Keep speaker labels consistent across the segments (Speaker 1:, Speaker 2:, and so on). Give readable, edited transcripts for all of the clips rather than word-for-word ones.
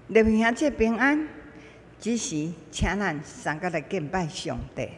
Speaker 1: 立兄姐平安，此时请咱三甲来敬拜上帝。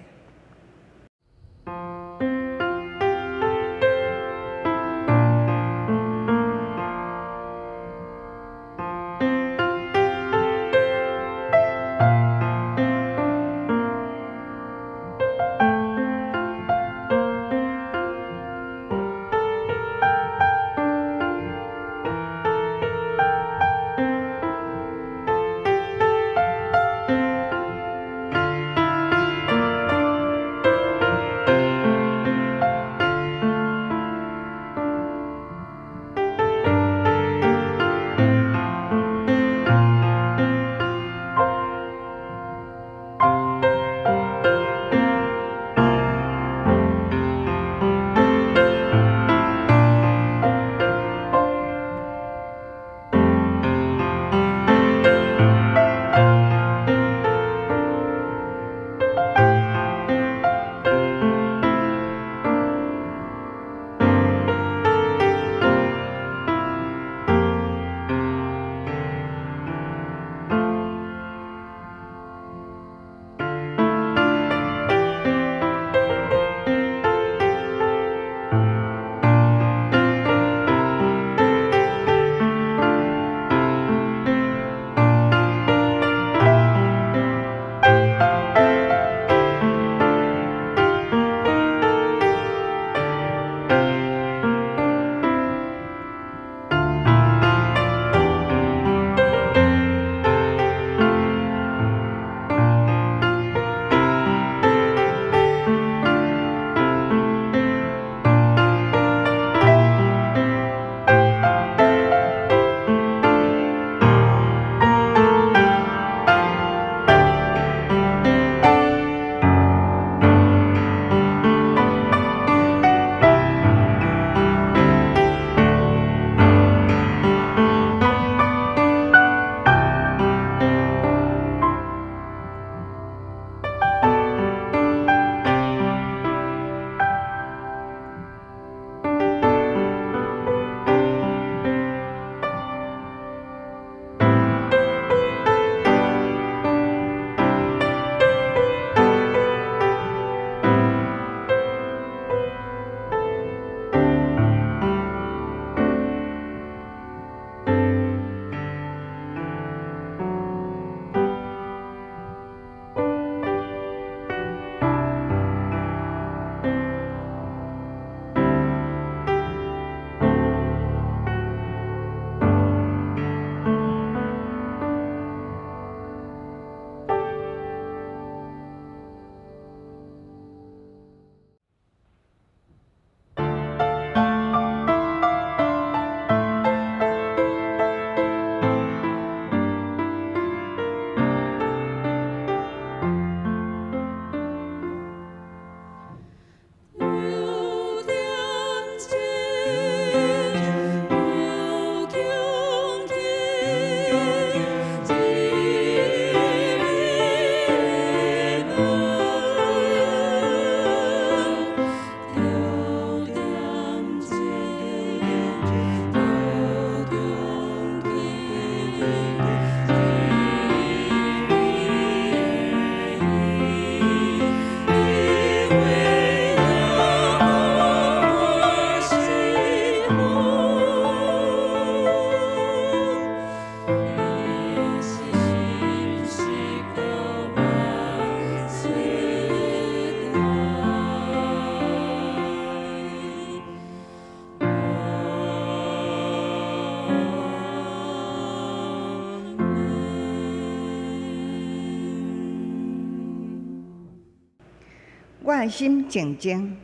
Speaker 1: 我的心静静，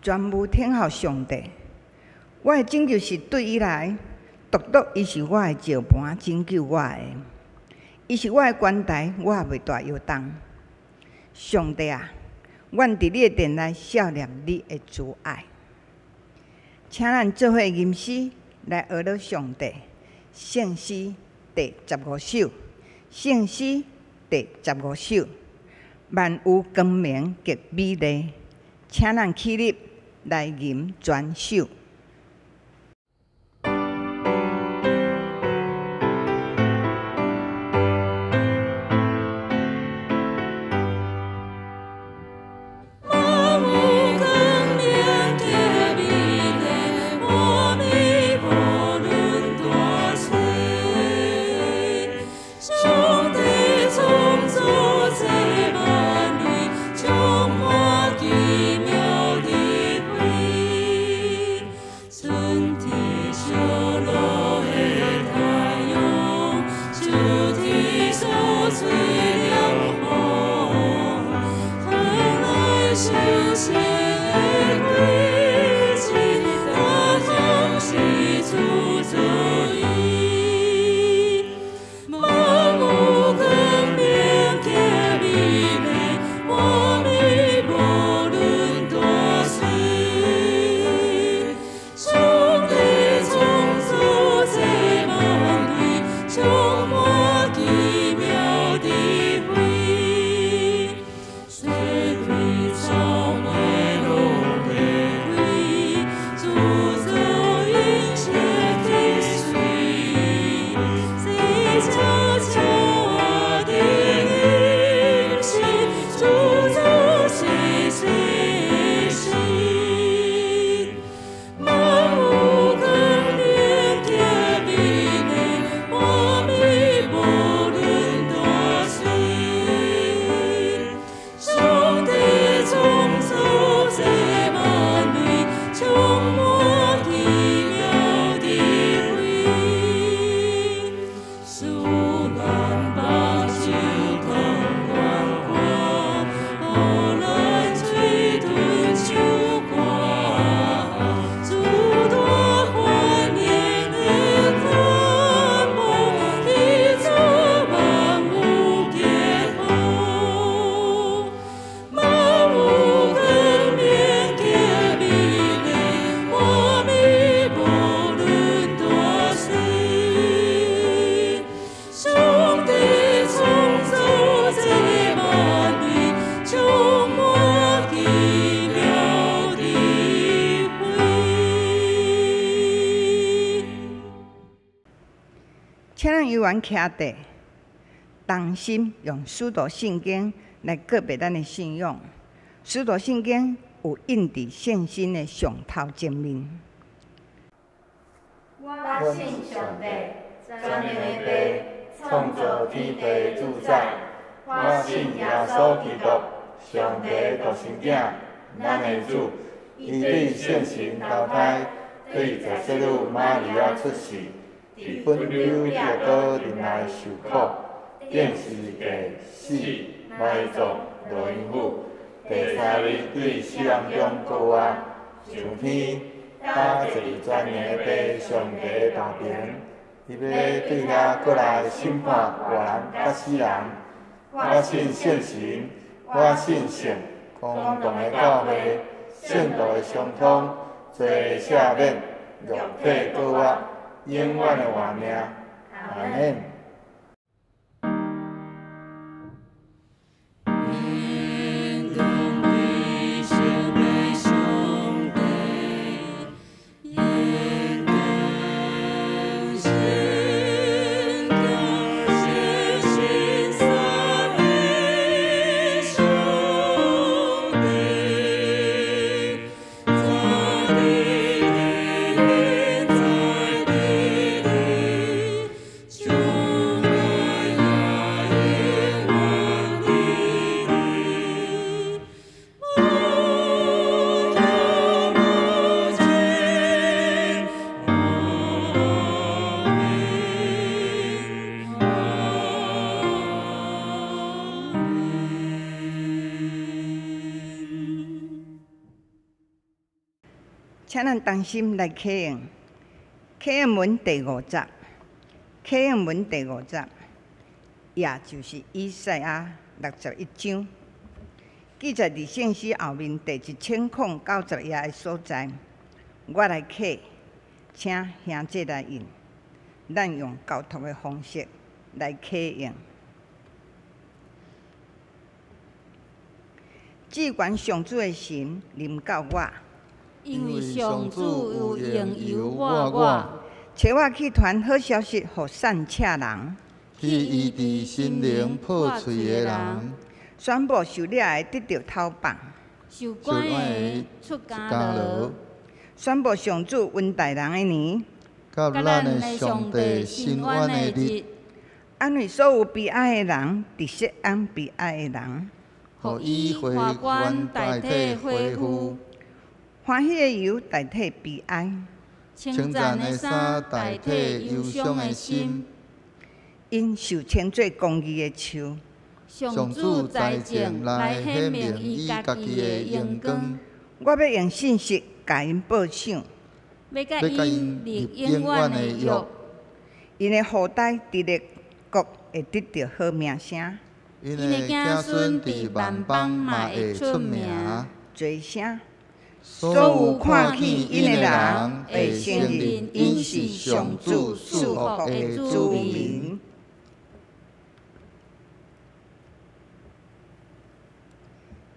Speaker 1: 全无听候上帝。我的拯救是对伊来，独独伊是我的石盘，拯救我的。伊是我的关台，我也袂大摇动。上帝啊，阮伫你的殿内笑念你的慈爱，请咱做伙吟诗来学了上帝。圣诗第15首，圣诗第15首。万有光明极美丽，请咱起立来吟全首。请咱游园徛地，同心用使徒圣经来告别咱的信仰。使徒圣经有印伫圣心的上头前面。
Speaker 2: 我信上帝，全能的父，创造天地主宰。我信耶稣基督，上帝独生子，咱的主，伊对圣神投胎，对十世女玛利亚出世。伫本丢掠岛林内受苦，定是第死埋葬落阴府，第三日对死人中复活，上天打坐全能的父上帝大边，伊要对遐过来审判活人甲死人。我信圣神，我信圣公同的教会，圣道的相通，罪赦免，肉体复活。永远的活命，阿门。请咱同心来启应，启应文第5节，启应文第5节，也就是以赛亚61章，记载伫圣诗后面第1090页的所在。我来启，请兄弟来应，咱用交托的方式来启应。至关上主的神临到我。
Speaker 3: 因为上主有应由我，
Speaker 1: 找我去传好消息，互散赤人，
Speaker 4: 去医治心灵破碎的人，
Speaker 1: 宣布受掠的得到透放，
Speaker 3: 受关的出监牢，
Speaker 1: 宣布上主恩待人的年，
Speaker 4: 甲咱的上帝心安的日，
Speaker 1: 安慰所有悲哀的人，直息安悲哀的人，
Speaker 4: 互伊回愿代替恢复。
Speaker 1: 欢喜的油代替悲哀，
Speaker 3: 称赞的衫代替忧伤的心。
Speaker 1: 因受称作公义的树，
Speaker 3: 上主在前来显明伊家己的荣光，
Speaker 1: 我要用信息甲因报赏，
Speaker 3: 要甲因立永远的约。
Speaker 1: 因的后代伫列国会得到好名声，
Speaker 3: 因的子孙伫万邦嘛会出名。
Speaker 1: 做声。
Speaker 4: 所有看见因的人会承认因是上主赐福的子民。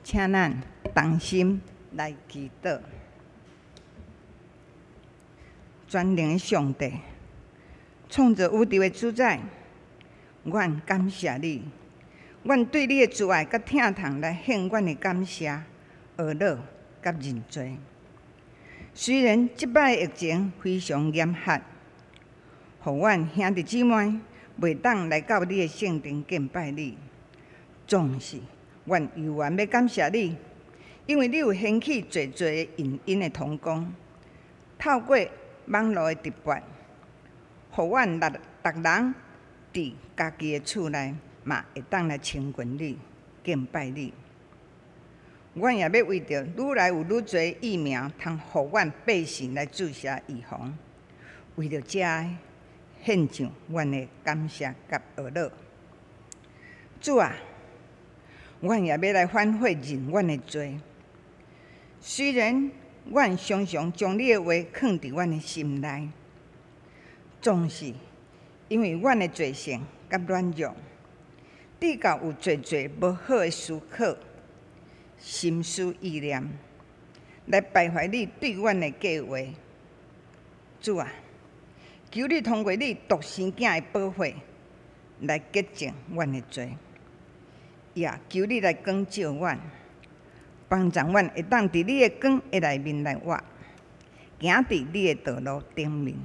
Speaker 1: 请咱同心来祈祷。全能的上帝，创造宇宙的主宰，阮感谢你，阮对你的慈爱甲疼痛来献阮的感谢、懊恼甲认罪。虽然即摆疫情非常严苛，互阮兄弟姊妹袂当来到你的圣殿敬拜你，总是阮犹原要感谢你，因为你有掀起侪侪因因的同工，透过网络的直播，互阮逐人伫家己的厝内嘛会当来亲近你、敬拜你。阮也要为着愈来有愈侪疫苗，通互阮百姓来注射预防，为着遮献上阮的感谢甲懊恼。主啊，阮也要来反悔认阮的罪。虽然阮常常将你的话藏伫阮的心内，总是因为阮的罪性甲软弱，致到有侪侪无好的思考、心思意念，来败坏你对阮的计划。主啊，求你通过你独生囝的宝血来洁净阮的罪，也求你来光照阮，帮助阮会当伫你的光的内面来活，行伫你的道路顶面。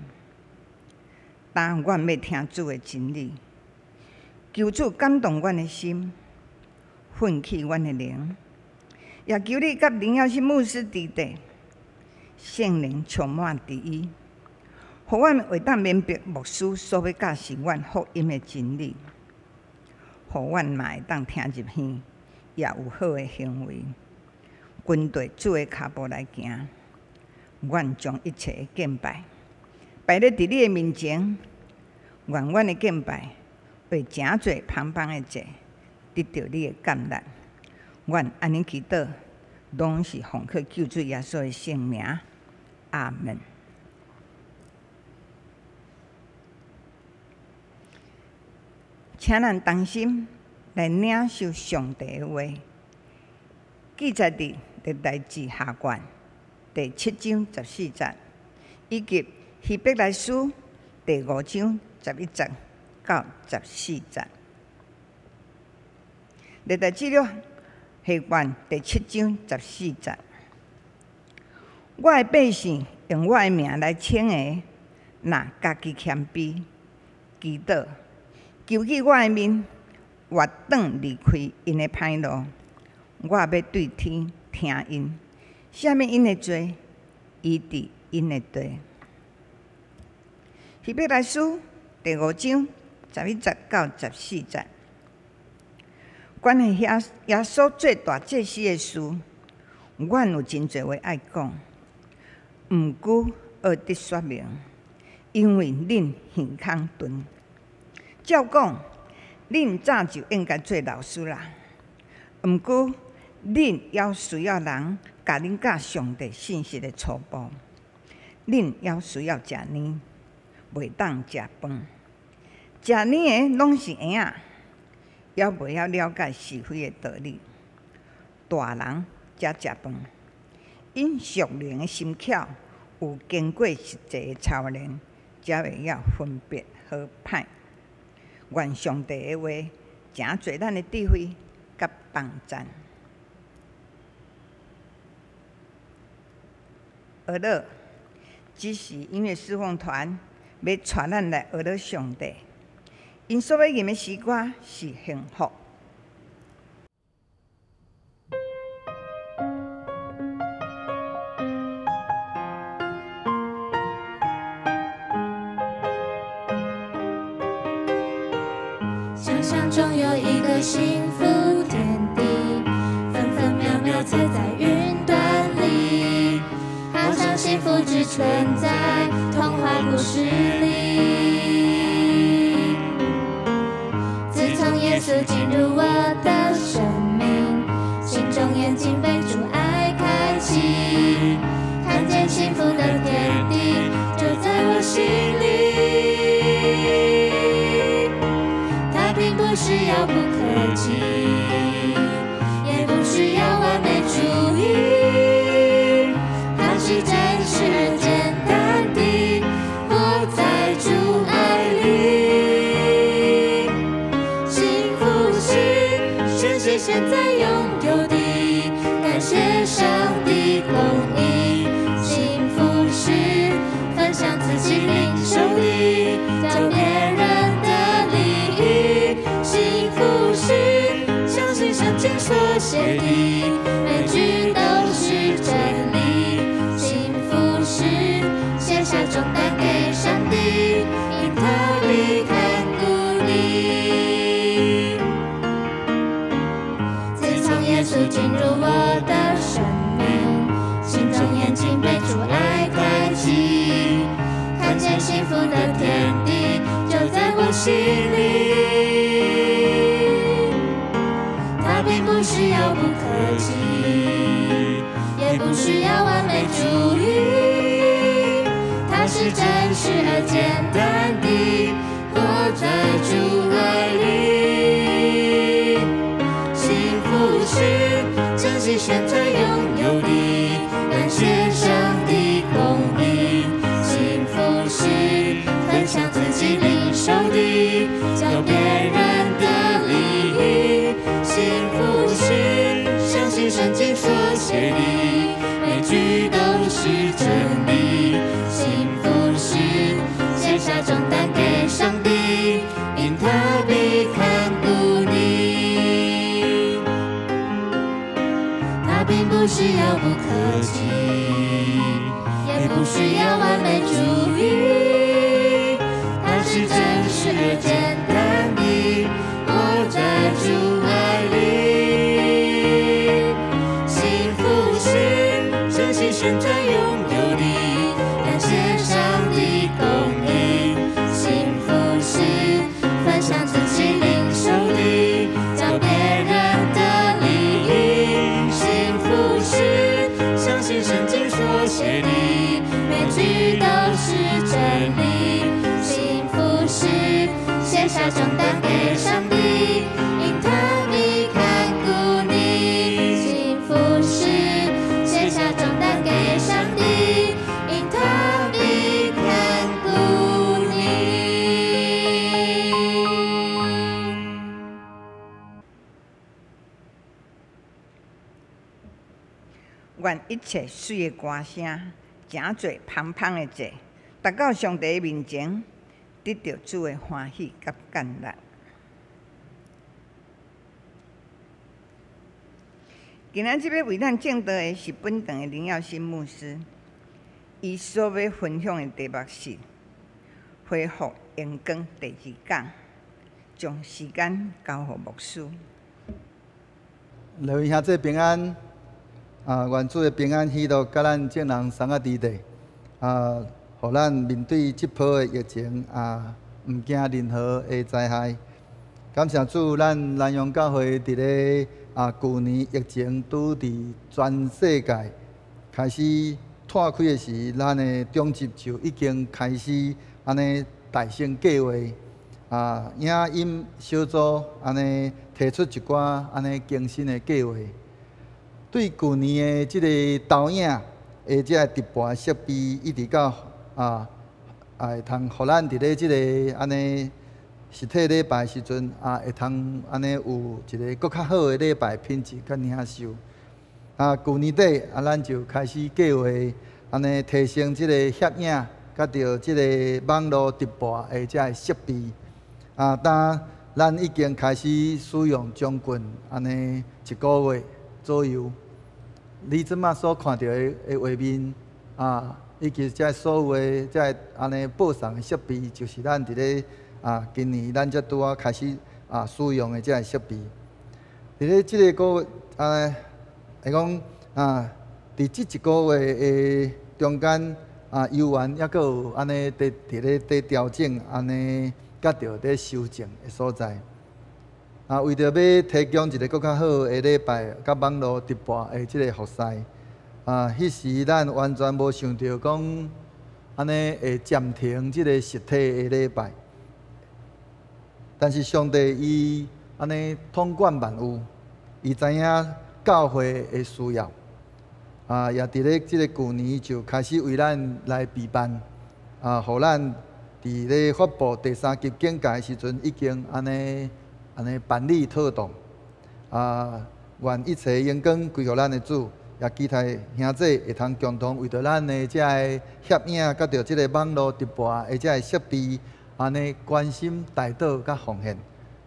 Speaker 1: 但阮要听主的真理，求主感动阮的心，奋起阮的灵，也求你甲林耀信牧师伫地，圣灵充满伫伊，互阮会当明白牧师所要教示阮福音的真理，互阮嘛会当听入耳，也有好的行为，跟对主的脚步来行。阮将一切的敬拜摆咧伫你的面前，愿阮的敬拜为诚侪芳芳的罪得到你的感染。阮安尼祈祷，拢是奉靠救主耶稣的圣名，阿门。请咱同心来领受上帝的话，记载伫历代志下卷第7章14节，以及希伯来书第5章11节到14节。历代志录下卷第7章14节，我的百姓用我的名来称谢，若家己谦卑祈祷，求记我的面，活转离开因的歹路，我要对天听因，赦免因的罪，医治因的地。希伯来书第5章11节到14节，关于耶稣最大祭司的事，阮有真侪话爱讲，毋久学得说明，因为恁耳孔钝。照讲，恁早就应该做老师啦，毋过恁还需要人教恁教上帝信息的初步，恁还需要食奶，袂当食饭。食奶的拢是婴仔，还袂晓了解是非的道理。大人才食饭，因属灵的心窍有经过实际的操练，才会晓分别好歹。愿上帝的话诚侪咱的智慧甲帮助。学乐只是音乐释放团要带咱来学乐上帝，因所要吟的诗歌是幸福。
Speaker 5: 想象中有一个的幸福天地，分分秒秒踩在云端里，好像幸福只存在童话故事里。自从耶稣进入我的生命，心中眼睛被主爱开启，看见幸福的天地就在我心里。它并不是遥不可及，也不是要完美主义，它是真实而简单地活在主爱里。幸福是全心现在拥有的，感谢上帝供应。幸福是分享自己领受的，叫别人的利益。幸福是相信圣经所写的，每句都是真理。幸福是卸下重担给上帝，因他必看顾你。自从耶稣进入我的生命，心中眼睛被主爱开启，看见幸福的天地就在我心里。它并不是遥不可及，也不是要完美主义，它是真实而简单地活在主爱里。幸福是珍惜现在拥有的，感谢上帝供应。幸福是分享自己领受的，叫别人的利益。幸福是相信圣经所写的，每句都是真理。幸福是卸下重担给上帝，因他必看顾你。它并不是遥不可及，也不是要完美主义，它是真实而简单地活在主爱里。幸福是珍惜现在拥有的，感谢上帝供应。幸福是分享自己领受的，叫别人的利益。幸福是相信圣经所写的，每句都是真理。幸福是卸下重担给上帝，因他必看顾你。幸福是卸下重担给上帝，因他必看顾你。
Speaker 1: 愿一切水的歌声，真侪芳芳的者，达到上帝面前，得到主的欢喜甲感恩。今仔日要为咱证道的是本堂的林耀新牧师，伊所要分享的题目是恢复阳光第二讲，将时间交予牧师。
Speaker 6: 各位兄弟平安。愿主的平安喜乐，甲咱众人送啊伫地。互咱面对即波的疫情，毋惊任何的灾害。感谢主，咱南阳教会伫咧去年疫情拄伫全世界开始拓开的时，咱的中集就已经开始安尼大声计划。影音小组安尼提出一寡安尼更新的计划。对去年的即个投影，或者直播设备，一直到会通互咱伫咧即个安尼实体礼拜时阵，会通安尼有一个更较好的礼拜品质甲领受。去年底咱就开始计划安尼提升即个摄影，甲着即个网络直播或者的设备。当咱已经开始使用将近安尼1个月左右。你即马所看到的画面以及遮所有的遮安尼播送的设备，就是咱伫咧今年咱才拄开始使用的这设备。伫咧即个个月会讲伫即一个月的中间游园抑阁有安尼伫咧调整安尼，甲着咧修正的所在。为着要提供一个更较好的礼拜，甲网络直播的即个服侍，迄时咱完全无想到讲安尼会暂停即个实体的礼拜。但是上帝伊安尼统管万有，伊知影教会的需要，也伫咧即个旧年就开始为咱来备办，互咱伫咧发布第3级警戒的时阵，已经安尼办理妥当。愿一切荣光归互咱的主，也期待兄弟会通共同为着咱的遮个摄影，甲着即个网络直播的遮个设备，安尼关心、带导甲奉献。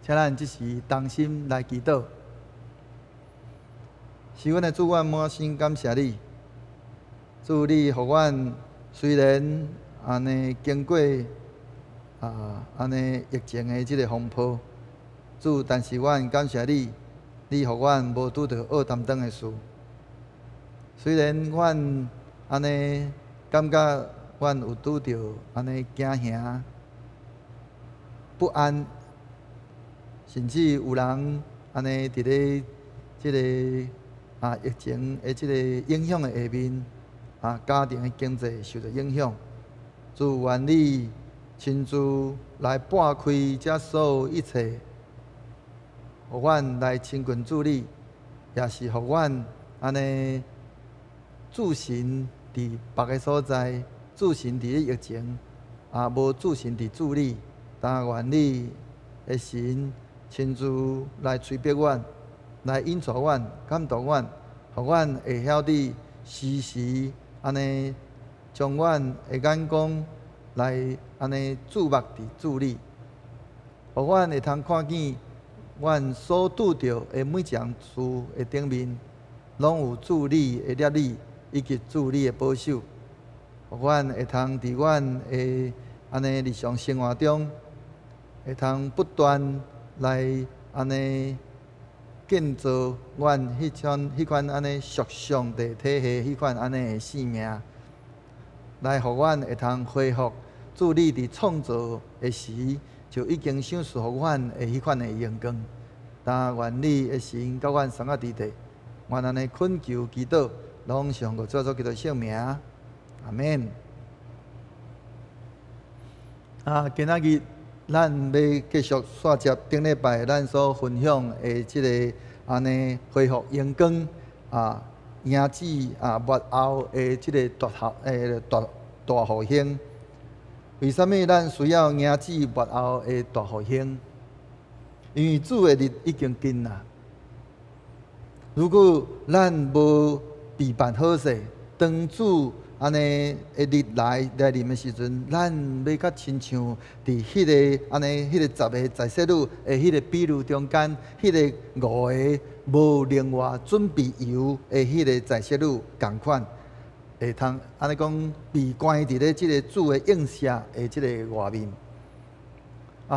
Speaker 6: 请咱即时同心来祈祷。是阮的主，阮满心感谢你。主，你互阮虽然安尼经过安尼疫情的即个风波，主，但是阮感谢你，你互阮无拄着恶担当的事。虽然阮安尼感觉阮有拄着安尼惊吓、不安，甚至有人安尼伫咧即个疫情的即个影响的下面，家庭的经济受到影响。主，愿你亲自来拨开这所有一切，互阮来亲近主你，也是互阮安尼自信伫别个所在，自信伫咧疫情，无自信伫主你。但愿你的神亲自来催逼阮。来引导阮、感动阮，互阮会晓得时时安尼将阮的眼光来安尼注目伫主你，互阮会通看见阮所拄着的每一样事的顶面，拢有主你的烈力以及主你的保守，互阮会通伫阮的安尼日常生活中，会通不断来安尼。建造阮迄款安尼属上帝体系迄款安尼的生命，来互阮会通恢复主你伫创造的时就已经赏赐互阮的迄款的荣光。但愿你的神甲阮送到伫地，愿安尼恳求祈祷，拢上个做基督圣名，阿免。今仔日。咱要继续续接顶礼拜咱所分享的即个安尼恢复阳光迎子末后的即个大复兴。为什么咱需要迎子末后的大复兴？因为主的日已经近啦。如果咱无备办好势，当主安尼的日来临的时阵，咱要较亲像伫迄个安尼迄个10个在世女的迄个比喻中间，迄个5个无另外准备油的迄个在世女共款，会通安尼讲被关伫咧即个主的映射的即个外面。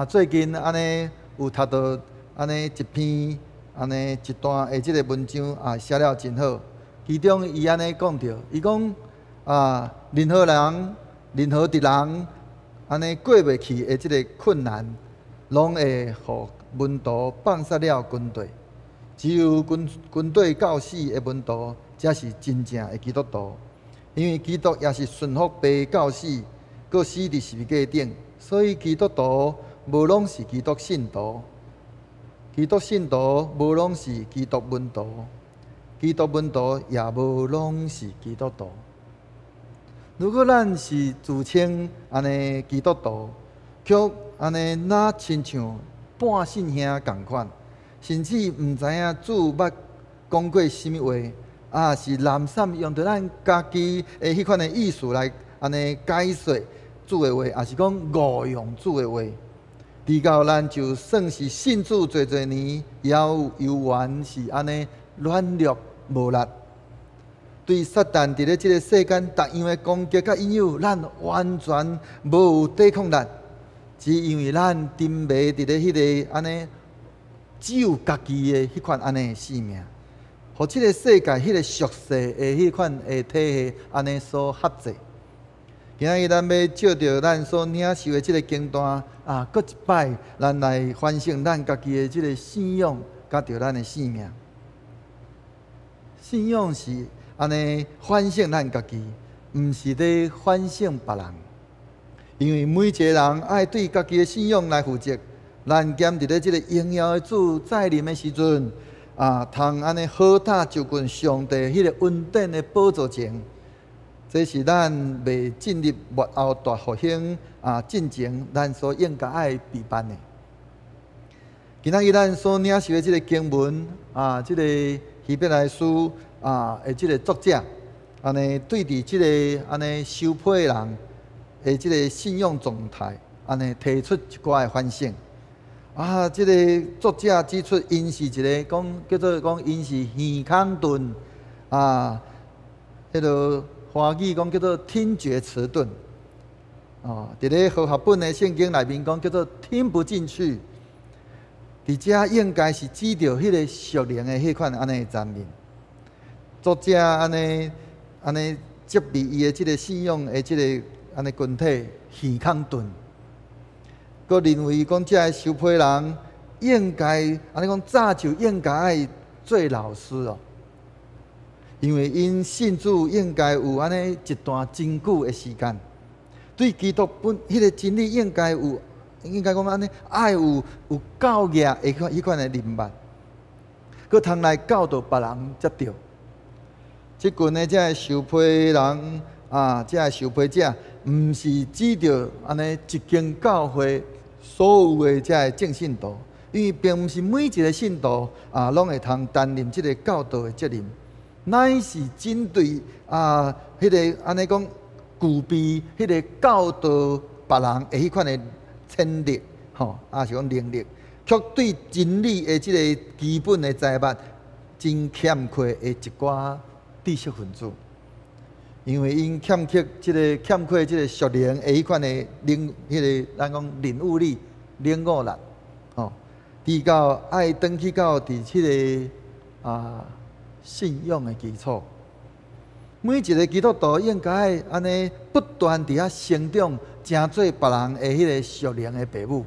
Speaker 6: 最近安尼有读到安尼一篇安尼一段的即个文章写了真好，其中伊安尼讲着，伊讲。任何一人，安尼过袂去的即个困难，拢会互门徒放杀了军队。只有军队到死的门徒，才是真正的基督徒。因为基督也是顺服被到死，佮死伫十字架顶，所以基督徒无拢是基督信徒。基督信徒无拢是基督门徒，基督门徒也无拢是基督徒。如果咱是自称安尼基督徒，却安尼哪亲像半信兄共款，甚至毋知影主捌讲过什么话，是懒散用着咱家己的迄款的意思来安尼解说主的话，也是讲误用主的话。至到咱就算是信主侪年，也犹原是安尼软弱无力。对撒旦伫咧即个世间，逐样的攻击甲引诱，咱完全无有抵抗力，只因为咱沉迷伫咧迄个安尼只有家己的迄款安尼的性命，互即个世界迄个俗世的迄款的体系安尼所辖制。今仔日咱要照着咱所领受的即个经段啊，搁一摆，咱来反省咱家己的即个信仰，甲着咱的性命。信仰是安尼反省咱家己，毋是咧反省别人。因为每一个人爱对家己的信仰来负责。咱兼伫咧即个荣耀的主再临的时阵，通安尼好打就近上帝迄个稳定的宝座前。这是咱未进入末后大复兴进前，咱所应该爱备办的。今仔日咱所领受的即个经文即个希伯来书的即个作者，安尼对伫即个安尼受迫的人的即个信仰状态，安尼提出一寡的反省。即个作者指出，因是一个叫做因是耳康钝迄个华语讲叫做听觉迟钝。伫咧和合本的圣经内面讲叫做听不进去。伫遮应该是指着迄个属灵的迄款安尼的层面。作者安尼责备伊的即个信仰的即个安尼群体耳康钝。佮认为讲，这个受迫人应该安尼讲，早就应该爱做老师哦，因为因信主应该有安尼一段真久的时间，对基督本迄个真理应该讲安尼爱有教育的迄款的人物，佮通来教导别人才对。即群的这个受迫人这个受迫者，毋是指着安尼一间教会所有的这个正信徒，因为并毋是每一个信徒拢会通担任即个教导的责任，乃是针对迄个安尼讲具备迄个教导别人的迄款的潜力是讲能力，却对真理的即个基本的财物真欠缺的一寡知识分子。因为因欠缺即个属灵的迄款的咱讲领悟力、领悟力，伫到爱转去到伫即个信仰的基础。每一个基督徒应该安尼不断伫遐成长，成做别人的迄个属灵的父母。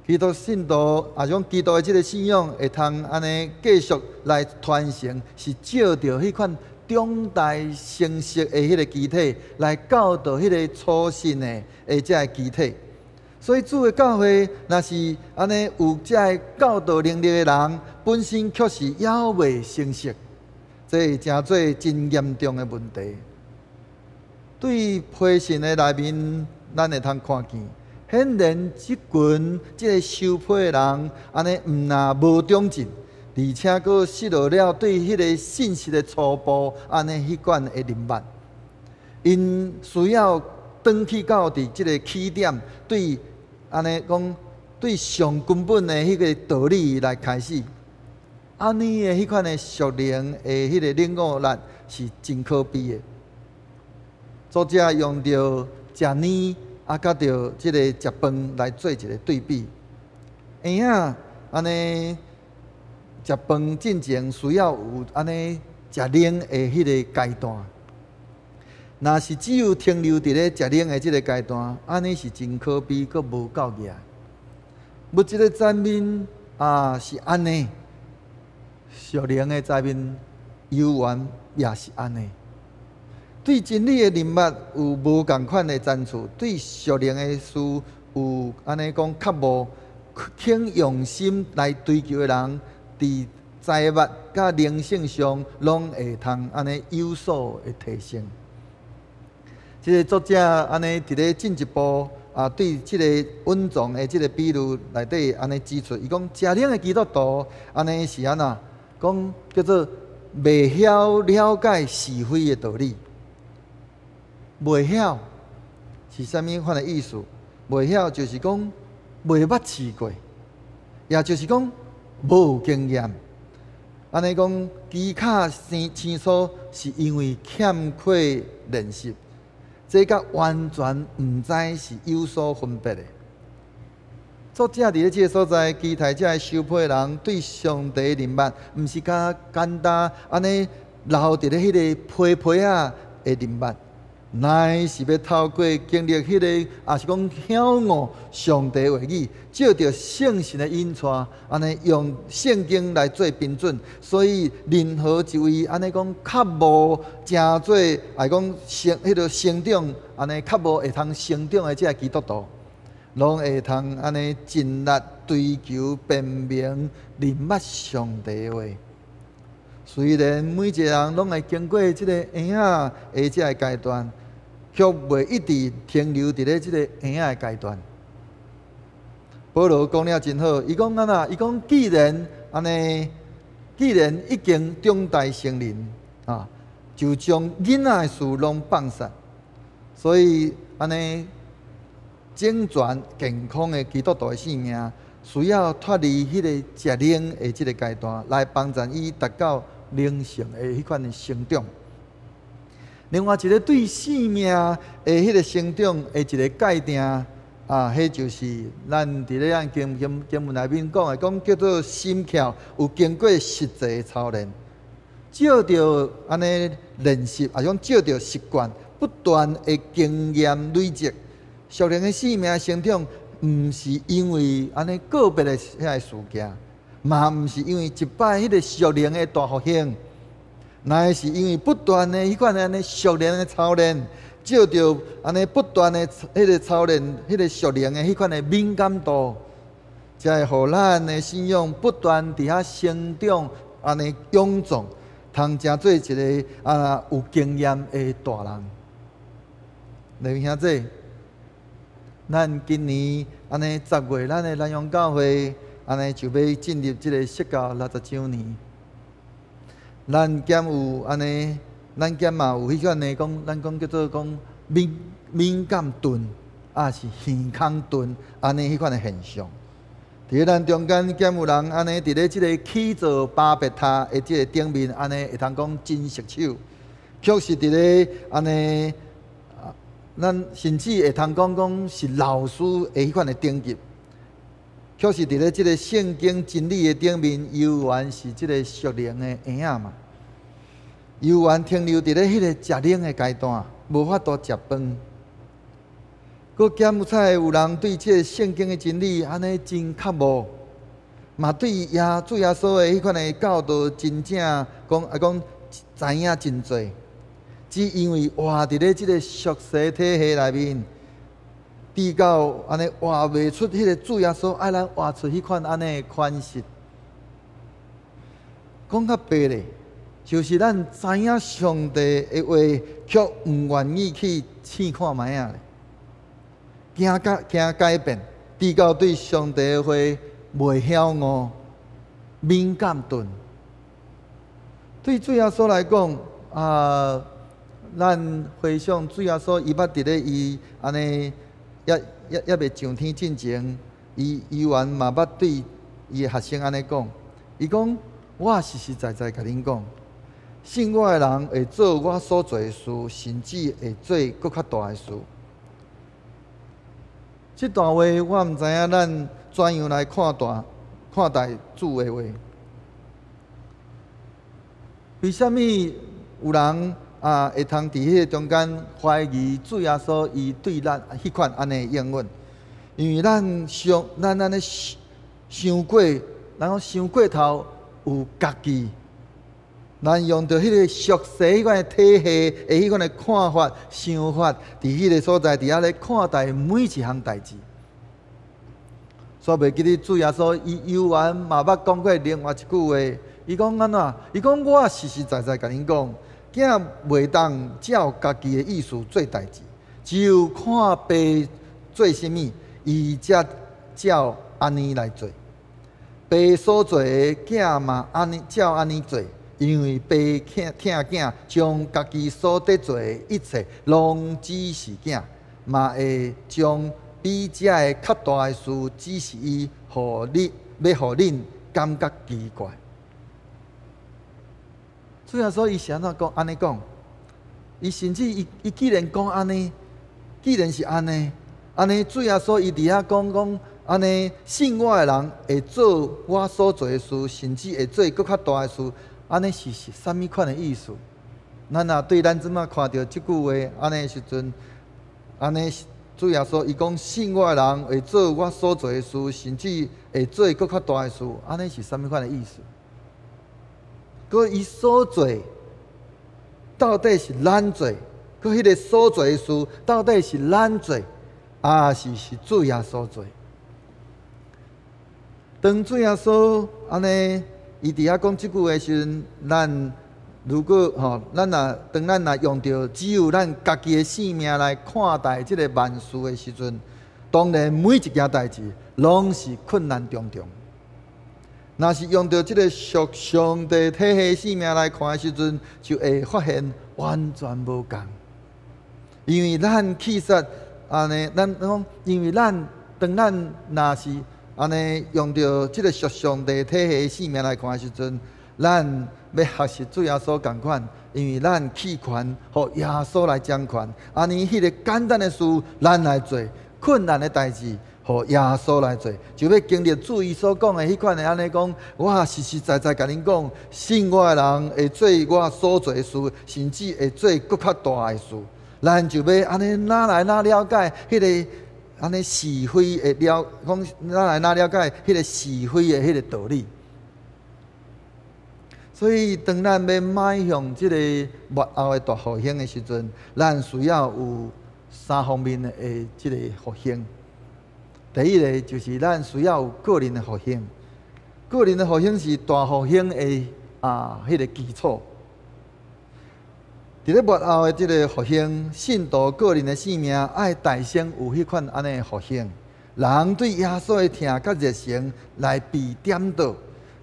Speaker 6: 基督信徒种基督的即个信仰会通安尼继续来传承，是照着迄款中大成熟的迄个基体来教导迄个初信的这个基体。所以主的教会若是安尼有这个教导能力的人，本身却是还未成熟，这是真做真严重的问题。对批信的内面，咱会通看见，显然即群即个受迫的人，安尼毋但无长进，而且佫失落了对迄个信息的初步安尼迄款的人物，因需要转去到伫即个起点，对安尼讲对上根本的迄个道理来开始，安尼的迄款的属灵的迄个领悟力是真可悲的。作者用着食年甲着即个食饭来做一个对比，安尼。食饭进前需要有安尼食冷的迄个阶段，若是只有停留伫咧食冷的即个阶段，安尼是真可悲，佫无够热。物质的层面是安尼，属灵的层面游玩也是安尼。对真理的人物有无共款的赞处，对属灵的事有安尼讲较无肯用心来追求的人。伫财物甲灵性上，拢会通安尼有所的提升。即个作者安尼伫咧进一步对即个稳重的即个比喻内底安尼指出，伊讲食冷的基督徒安尼是安那讲叫做未晓了解是非的道理。未晓是啥物款的意思？未晓就是讲未捌试过，也就是讲。无经验，安尼讲机卡清楚，是因为欠缺练习，这甲完全毋知是有所分别的。作者伫咧即个所在，期待遮个收配人对上帝认捌，毋是较简单安尼留伫咧迄个批啊的认捌，乃是要透过经历迄个，也是讲晓悟上帝话语，照着圣神的引带，安尼用圣经来做标准，所以任何一位安尼讲较无正做，来讲迄个成长，安尼较无会通成长的即个基督徒。拢会通安尼尽力追求辨明认捌上帝话。虽然每一个人拢会经过即个婴仔的即个阶段，却袂一直停留伫咧即个婴仔的阶段。保罗讲了真好，伊讲安那？伊讲既然已经长大成人啊，就将囡仔的事拢放下，所以安尼。整全健康的基督徒的性命，需要脱离迄个食灵的即个阶段，来帮助伊达到灵性的迄款的成长。另外一个对生命的迄个成长的一个界定啊，迄就是咱伫咧咱经文内面讲的，讲叫做心窍有经过实际的操练，照着安尼练习，啊，讲照着习惯，不断的经验累积。属灵的生命成长，毋是因为安尼个别的遐个事件，嘛毋是因为一摆迄个属灵的大复兴，乃是因为不断的迄款安尼属灵的操练，照着安尼不断的迄个操练，迄个属灵的迄款的敏感度，才会互咱的信仰不断伫遐成长，安尼勇壮，通成做一个有经验的大人。弟兄兄弟。咱今年安尼10月，咱的南洋教会安尼就要进入即个设教60周年。咱兼有安尼，咱兼嘛有迄款的讲，咱讲叫做讲敏感钝，是耳孔钝，安尼迄款的现象。伫咱中间兼有人安尼伫咧即个起造巴别塔的即个顶面，安尼会通讲真熟手，确实伫咧安尼。咱甚至会通讲是老师的迄款的等级，确实伫咧即个圣经真理的顶面，犹原是即个属灵的婴仔嘛，犹原停留伫咧迄个食灵的阶段，无法度食饭。佮兼有彩有人对即个圣经的真理安尼真较无，嘛对主耶稣的迄款的教导真正讲知影真侪。只因为活伫咧即个俗世体系内面，直到安尼活袂出迄个主耶稣爱咱活出迄款安尼的款式。讲较白咧，就是咱知影上帝的话，却毋愿意去试看卖啊咧，惊改变，直到对上帝的话袂晓悟，敏感钝。对主耶稣来讲咱回想主耶稣，伊捌伫咧伊安尼，也未上天进前，伊原嘛捌对伊的学生安尼讲，伊讲：我实实在在甲恁讲，信我的人会做我所做的事，甚至会做搁较大的事。这段话我毋知影咱怎样来看待主的话。为什么有人？会通伫迄个中间怀疑主耶稣伊对咱迄款安尼应允，因为咱安尼想过，然后想过头有家己，咱用着迄个俗世迄款体系的迄款的看法、想法，伫迄个所在伫遐咧看待每一项代志。所以袂记得主耶稣伊犹原嘛捌讲过另外一句话，伊讲安怎？伊讲我实实在在甲恁讲。囝袂当照家己的意思做代志，只有看爸做甚物，伊才照安尼来做。爸所做的，囝嘛照安尼做，因为爸疼囝，将家己所得做的一切拢指示囝，嘛会将比这个较大的事指示伊，要互恁感觉奇怪。主耶稣伊是安怎讲？安尼讲，伊甚至伊既然讲安尼，既然是安尼，主耶稣伊伫遐讲安尼信我的人会做我所做的事，甚至会做更较大的事，安尼是啥物款的意思？咱若对咱即马看到即句话，安尼时阵，安尼主耶稣伊讲信我的人会做我所做的事，甚至会做更较大的事，安尼是啥物款的意思？佮伊所做到底是咱做，佮迄个所做的事到底是咱做，是主耶稣做？当主耶稣安尼，伊伫遐讲即句话时阵，咱如果咱若用着只有咱家己的性命来看待即个万事的时阵，当然每一件代志拢是困难重重。若是用着即个属上帝体系性命来看的时阵，就会发现完全无共。因为咱其实安尼，咱讲，因为当咱若是安尼用着即个属上帝体系性命来看的时阵，咱要学习主耶稣同款，因为咱弃权，互耶稣来掌权。安尼迄个简单的事，咱来做；困难的代志，互耶稣来做。就要经历主伊所讲的迄款的安尼讲，我实实在在甲恁讲，信我的人会做我所做的事，甚至会做更较大的事。咱就要安尼哪来哪了解迄个安尼是非的讲哪来哪了解迄个是非的迄个道理。所以，当咱要迈向即个末后的大复兴的时阵，咱需要有三方面的即个复兴。第一个就是咱需要有个人的复兴，个人的复兴是大复兴的迄个基础。伫咧末后的即个复兴，信徒个人的性命爱大先有迄款安尼的复兴，人对耶稣的疼甲热诚来被点倒。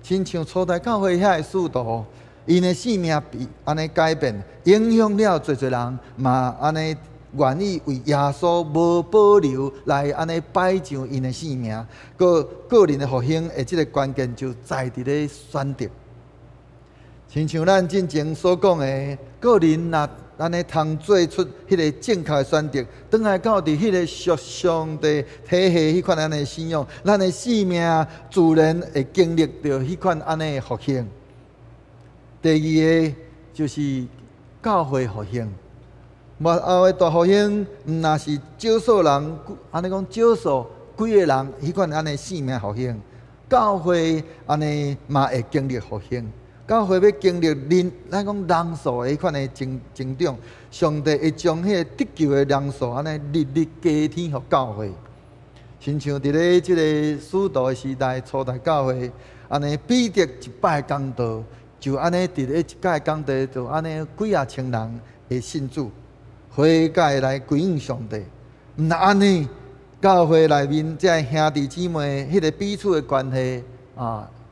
Speaker 6: 亲像初代教会遐个使徒，因的性命被安尼改变，影响了侪人，嘛安尼愿意为耶稣无保留来安尼摆上因的性命。个人的复兴的即个关键就在伫咧选择。亲像咱之前所讲的，个人若安尼通做出迄个正确的选择，转来到伫迄个属上帝体系迄款安尼信仰，咱的生命自然会经历到迄款安尼的复兴。第二个就是教会复兴，末后的大复兴，毋若是少数人安尼讲少数几个人迄款安尼生命复兴，教会安尼嘛会经历复兴。教会要经历咱讲人数的迄款的增长，上帝会将迄个得救的人数安尼日日加添互教会。亲像伫咧即个使徒的时代，初代教会安尼彼得一摆讲道，就安尼伫咧一届讲道，就安尼几啊千人会信主，悔改来归应上帝。毋但安尼，教会内面即个兄弟姊妹迄个彼此的关系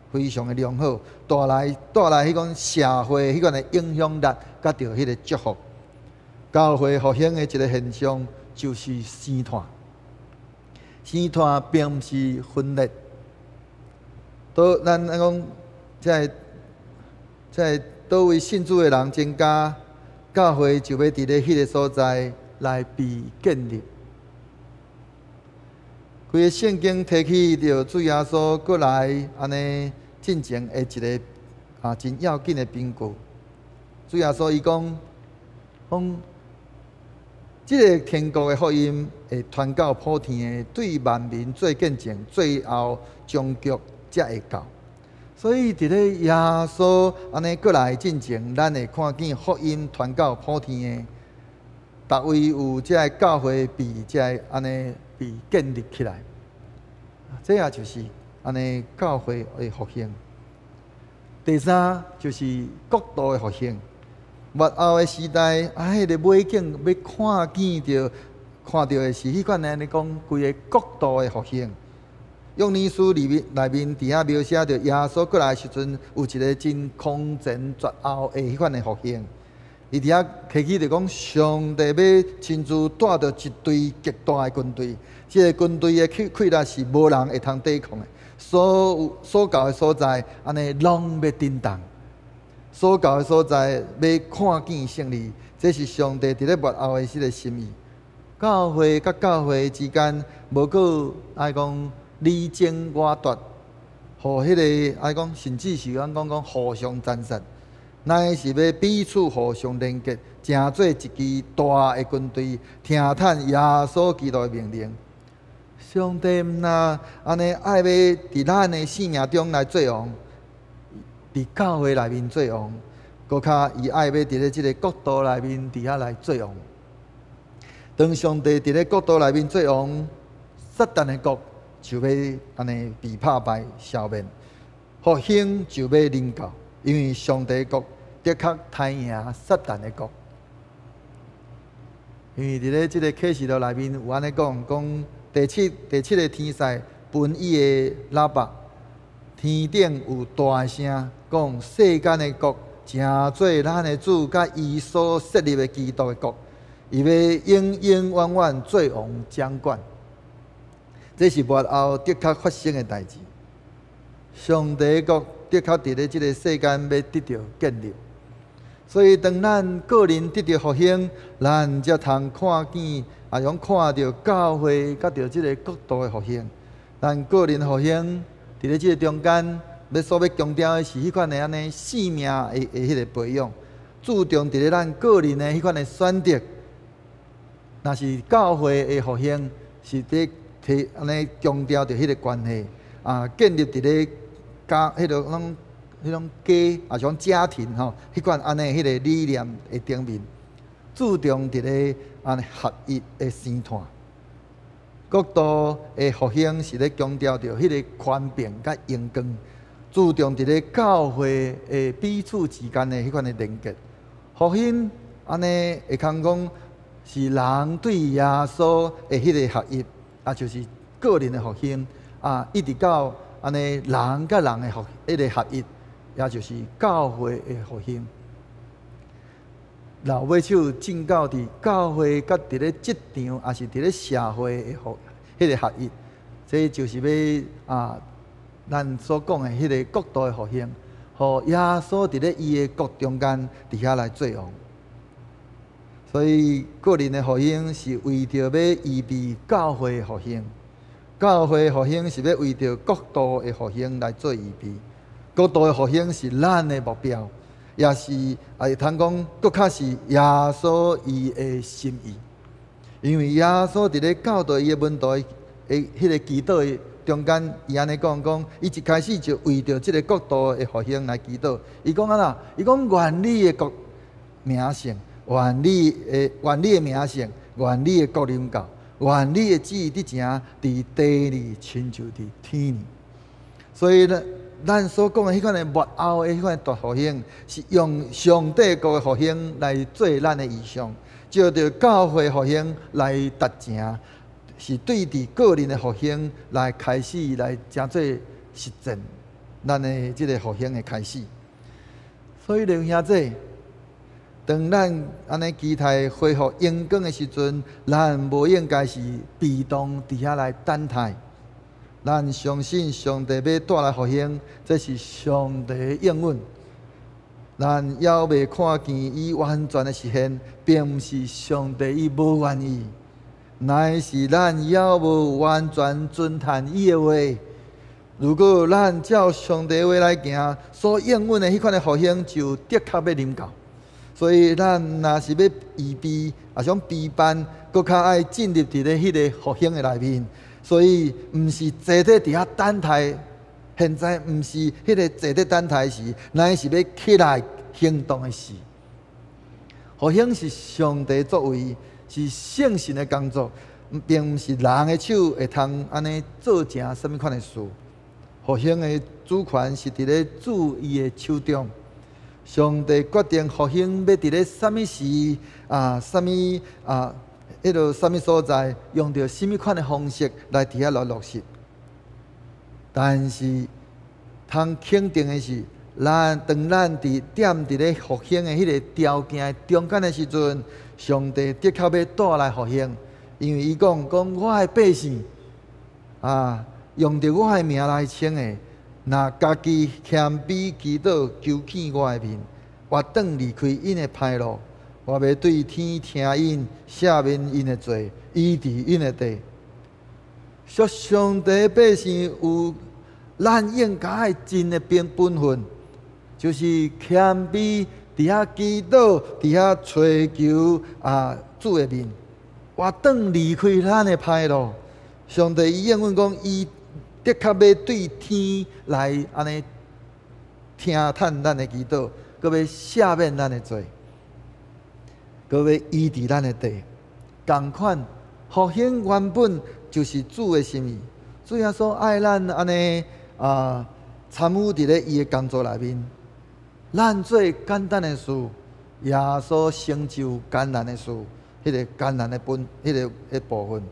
Speaker 6: 非常的良好，带来迄种社会迄款的影响力，甲着迄个祝福。教会复兴的一个现象就是生团，生团并毋是分裂。咱讲，在倒位信主的人增加，教会就要伫咧迄个所在来被建立。规个圣经提起着主耶稣过来安尼进前的一个真要紧的凭据。主耶稣伊讲，即个天国的福音会传到普天的，对万民做见证，最后终局才会到。所以伫咧耶稣安尼过来进前，咱会看见福音传到普天的，逐位有即个教会被即个安尼被建立起来，这也就是安尼教会的复兴。第三就是国度的复兴。末后的时代，迄个美景要看到的是迄款安尼讲，规个国度的复兴。约珥书内面伫遐描写着耶稣过来的时阵，有一个真空前绝后的迄款的复兴。伊伫遐提起着讲，上帝要亲自带着一队极大的军队，即个军队的气力是无人会通抵抗的。所到的所在，安尼拢要震动；所到的所在，要看见胜利。这是上帝伫咧末后的迄个心意。教会甲教会之间，无过爱讲你争我夺，互迄个爱讲，甚至是讲互相残杀，乃是要彼此互相连结，成做一支大的军队，听叹耶稣基督的命令。上帝若安尼爱要伫咱的生命中来做王，伫教会内面做王，搁较伊爱要伫咧即个国度内面伫遐来做王。当上帝伫咧国度内面做王，撒旦的国就要安尼被拍败消灭，复兴就要临到，因为上帝国的确太赢撒旦的国。因为伫咧即个启示录内面有安尼讲第七个天使分伊的喇叭，天顶有大声讲：世间的国正做咱的主，甲伊所设立的基督的国，伊要永永远远做王掌管。这是末后的确发生的代志。上帝的国的确伫咧即个世间要得到建立。所以，当咱个人得到复兴，咱才通看见，也用看到教会甲着即个国度的复兴。咱个人复兴，伫咧即个中间，要所要强调的是迄款的安尼生命的迄个培养，注重伫咧咱个人的迄款的选择。若是教会的复兴，是伫提安尼强调着迄个关系建立伫咧家迄种家也像家庭吼，迄款安尼迄个理念的顶面，注重伫咧安尼合一的生团。国度的复兴是咧强调着迄个宽平甲阳光，注重伫咧教会的彼此之间的迄款的连结。复兴安尼会通讲是人对耶稣的迄个合一，就是个人的复兴一直到安尼人甲人的迄个合一。也就是教会的复兴，老尾手正到伫教会甲伫咧职场，也是伫咧社会的迄个合一，这就是要咱所讲的迄个国度的复兴，互耶稣伫咧伊的国中间伫遐来做王。所以个人的复兴是为着要预备教会的复兴，教会的复兴是要为着国度的复兴来做预备。国度的复兴是咱的目标，也是会通讲，搁较是耶稣伊的心意。因为耶稣伫咧教导伊的门徒的迄个祈祷的中间，伊安尼讲，伊一开始就为着即个国度的复兴来祈祷。伊讲啊啦，伊讲愿你的国名声，愿你的名声，愿你的国临到，愿你的旨意伫正伫地里，亲像伫天里。所以呢，咱所讲的迄款的末后的迄款大复兴，是用上帝国的复兴来做咱的意向，照着教会复兴来达成，是对伫个人的复兴来开始来真做实践咱的即个复兴的开始。所以弟兄姊妹，当咱安尼期待恢复阳光的时阵，咱无应该是被动伫遐来等待。咱相信上帝要带来复兴，这是上帝的应允。咱还未看见伊完全的实现，并不是上帝伊无愿意，乃是咱还无完全遵探伊的话。如果咱照上帝的话来行，所应允的迄款的复兴就的确要临到。所以咱若是要预备，也想备办，搁较爱进入伫咧迄个复兴的内面。所以，毋是坐伫遐等待，现在毋是迄个坐伫等待时，乃是要起来行动的事。复兴是上帝作为，是圣神的工作，并毋是人的手会通安尼做成什么款的事。复兴的主权是伫咧主伊的手中。上帝决定复兴要伫咧什么时迄个什么所在，用着什么款的方式来伫遐来落实。但是，通肯定的是，当咱伫咧复兴的迄个条件中间的时阵，上帝的确要带来复兴，因为伊讲我的百姓用着我的名来称的，若家己谦卑祈祷，求见我的面，活转离开因的歹路。我要对天听因，赦免因的罪，医治因的地。属上帝百姓有咱应该爱尽的本分，就是谦卑，伫遐祈祷，伫遐追求主的面，活转离开咱的歹路。上帝伊应允讲，伊的确要对天来安尼听叹咱的祈祷，搁要赦免咱的罪，搁要医治咱的地。同款，复兴原本就是主的心意。主耶稣爱咱安尼参与伫咧伊的工作内面，咱做简单的事，耶稣成就艰难的事，迄个艰难的部分。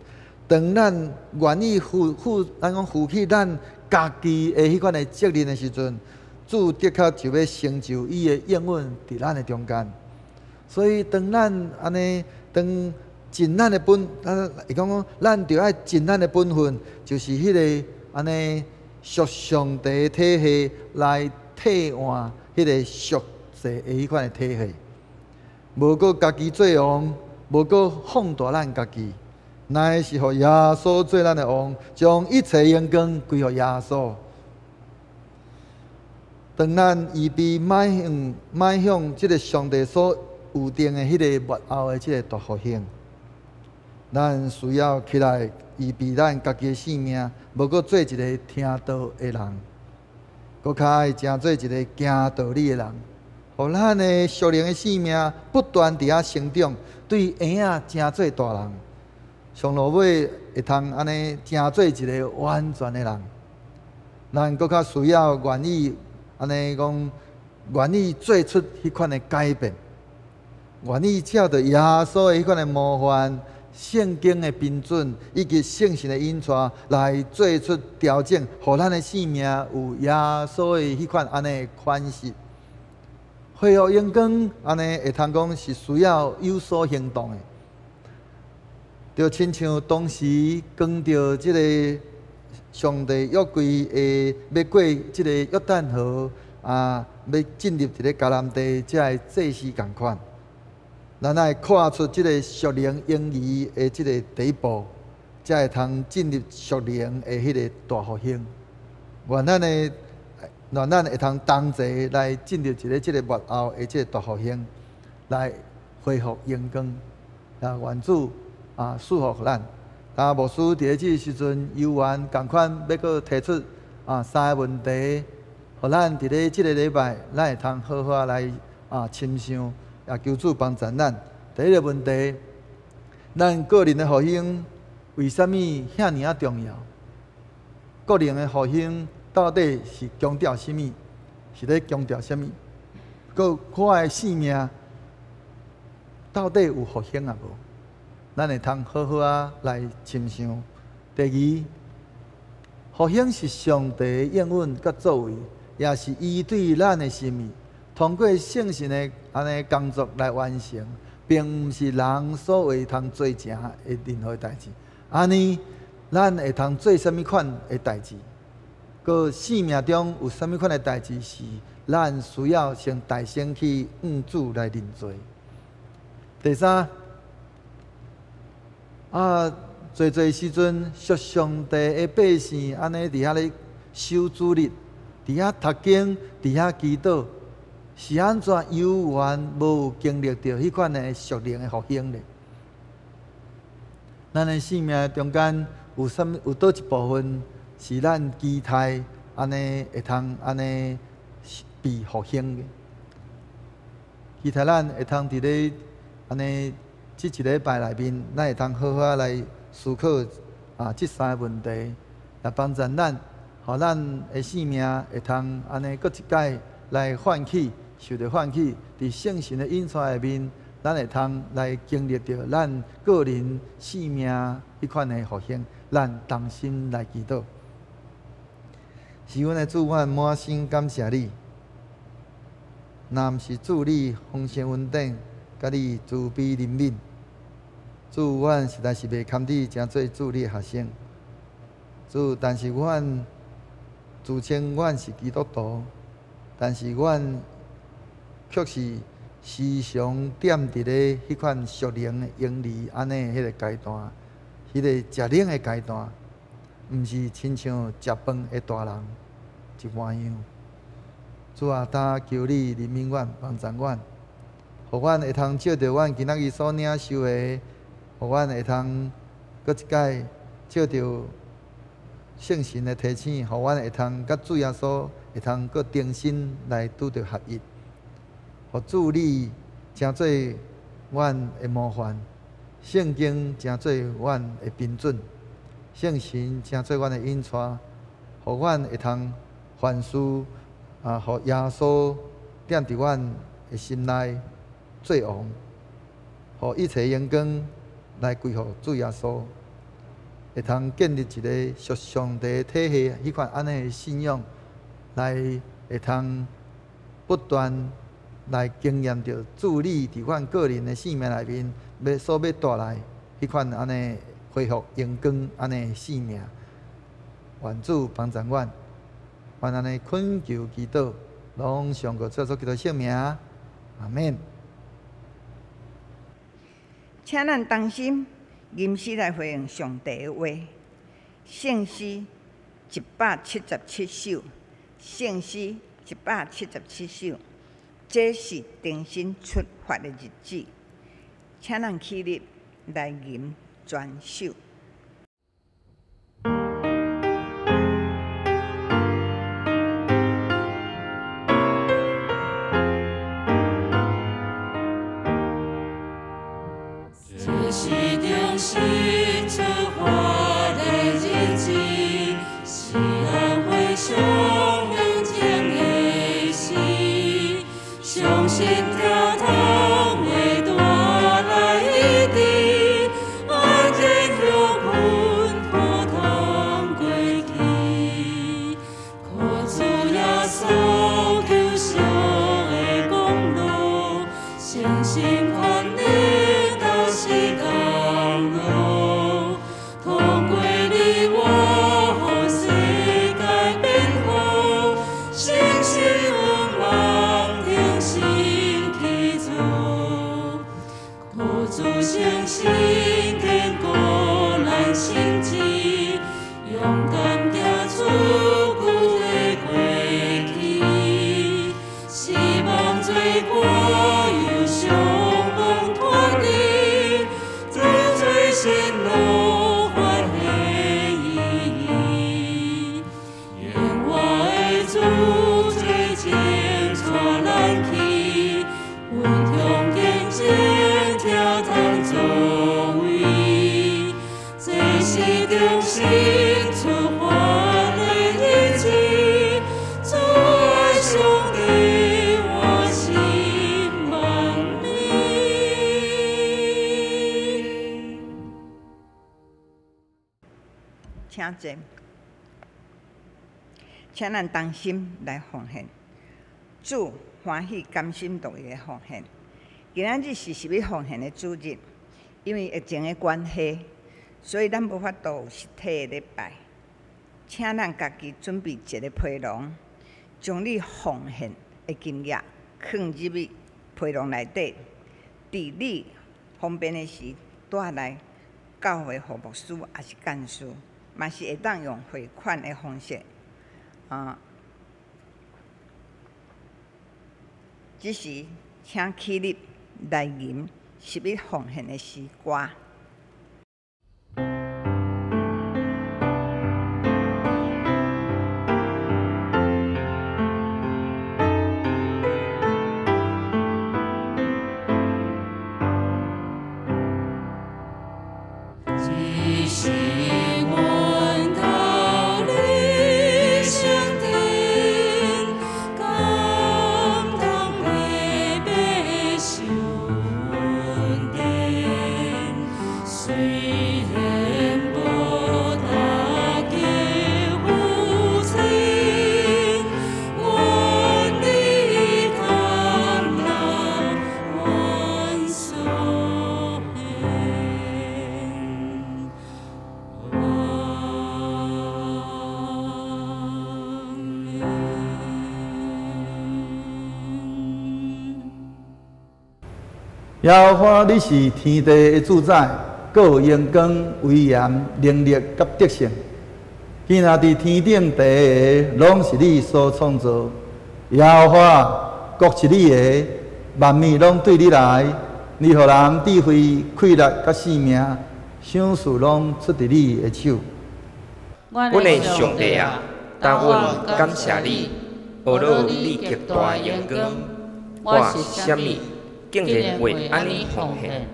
Speaker 6: 当咱愿意负起咱家己的迄款的责任的时阵，主的确就要成就伊的应允伫咱的中间。所以当咱安尼尽咱的伊讲咱着爱尽咱的本分，就是迄个安尼属上帝体系来替换迄个属世的迄款的体系，无过家己做王，无过放大咱家己。乃是互耶稣做咱的王，将一切荣光归予耶稣。当咱预备迈向即个上帝所有定的迄个末后的即个大复兴，咱需要起来预备咱家己的性命，无过做一个听道的人，搁较爱正做一个行道理的人，互咱的属灵的性命不断伫遐成长，对婴仔正做大人。上落尾会通安尼，正做一个完全的人。咱搁较需要愿意安尼讲，愿意做出迄款的改变，愿意照着耶稣的迄款的模范、圣经的标准以及圣神的引带来做出调整，互咱的性命有耶稣的迄款安尼款式。恢复阳光安尼会通讲是需要有所行动的。就亲像当时讲到即个上帝约柜会要过即个约旦河要进入一个迦南地，即个祭司共款，咱爱跨出即个属灵婴儿的即个第一步，才会通进入属灵的迄个大复兴。愿咱会通同齐来进入即个末后的即个大复兴，来恢复阳光。愿主祝福咱。牧师伫咧即个时阵，犹原共款要阁提出三个问题，互咱伫咧即个礼拜，咱会通好好来深想，也求主帮助咱。第一个问题，咱个人的复兴为什么遐尔重要？个人的复兴到底是强调什么？是咧强调什么？个我的性命到底有复兴啊无？咱会通好好来深想。第二，复兴是上帝的应允甲作为，也是伊对咱的心意，通过圣神的安尼工作来完成，并毋是人所为通做成的任何代志。安尼，咱会通做什么款的代志？个生命中有什么款的代志是咱需要先大声去主来认罪？第三。侪时阵，属上帝的百姓安尼伫遐咧守主日，伫遐读经，伫遐祈祷，是安怎犹原无经历到迄款的属灵的复兴咧？咱的生命中间有倒一部分是咱期待安尼会通安尼被复兴的？期待咱会通伫咧安尼。即一礼拜内面，咱会通好好来思考即三个问题，来帮助咱，互咱的生命会通安尼搁一摆来唤起，受到唤起，伫圣神的引带内面，咱会通来经历到咱个人生命迄款的复兴，咱同心来祈祷。是阮的主，我满心感谢你。若毋是主你丰盛稳定。甲你慈悲怜悯，主，阮实在是袂堪你诚做主你的学生。主，但是阮自称阮是基督徒，但是阮却是时常踮伫咧迄款属灵的婴儿安尼迄个阶段，迄个食灵的阶段。毋是亲像食饭的大人一般样。主啊，他求你怜悯阮、帮助阮，互阮会通照着阮今仔日所领受的，互阮会通搁一摆照着圣神的提醒，互阮会通甲主耶稣会通搁重新来拄着合一。互主你诚做阮的模范，圣经诚做阮的标准，圣神诚做阮的引带，互阮会通凡事互耶稣踮伫阮的心内做王，互一切荣光来归乎主耶稣，会通建立一个属上帝体系，迄款安尼的信仰，来会通不断来经验着主你伫阮个人的生命内面要带来迄款安尼恢复荣光安尼的生命。愿主帮助阮。愿安尼恳求祈祷，拢上过做基督圣名，阿免。
Speaker 1: 请咱同心吟诗来回应上帝的话。圣诗177首，圣诗177首，这是重新出发的日子。请咱起立来吟全首。请坐，请咱同心来奉献。主欢喜甘心乐意的奉献。今仔日是11奉献的主日，因为疫情的关系，所以咱无法度有实体的礼拜。请咱家己准备一个批笼，将你奉献的金额放入去批笼内底，伫你方便的时带来教会服牧师也是干事。嘛是会当用汇款的方式，只是请起立来吟11奉献的诗歌。
Speaker 6: 耶和华，你是天地的主宰，各有荣光、威严、能力甲德性。今仔伫天顶地的，拢是你所创造。耶和华，国是你的，万物拢对你来。你予人智慧、快乐甲性命，想事拢出伫你的手。
Speaker 7: 阮的上帝啊，但阮感谢你，学了你极大的荣光。我是虾米，竟然为安尼奉献？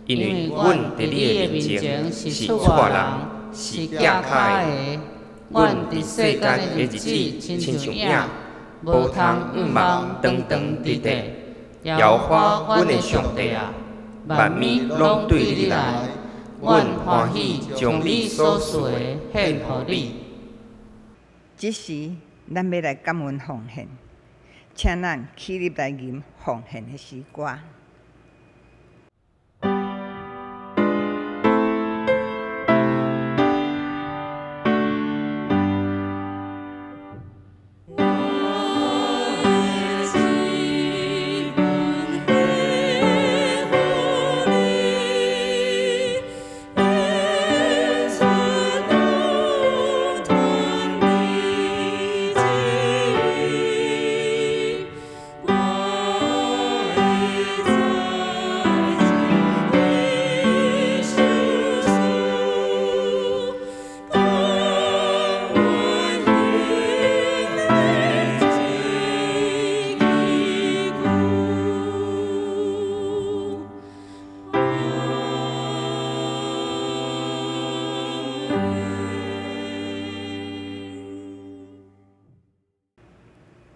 Speaker 7: 因为阮伫你的面前是错人，是假卡的。阮伫世间的日子亲像影，无通望长长伫地。耶和华，阮的上帝啊，万物拢对你来，阮欢喜将你所赐的献予你。
Speaker 1: 这时，咱要来感恩奉献，请咱起立来吟奉献的诗歌。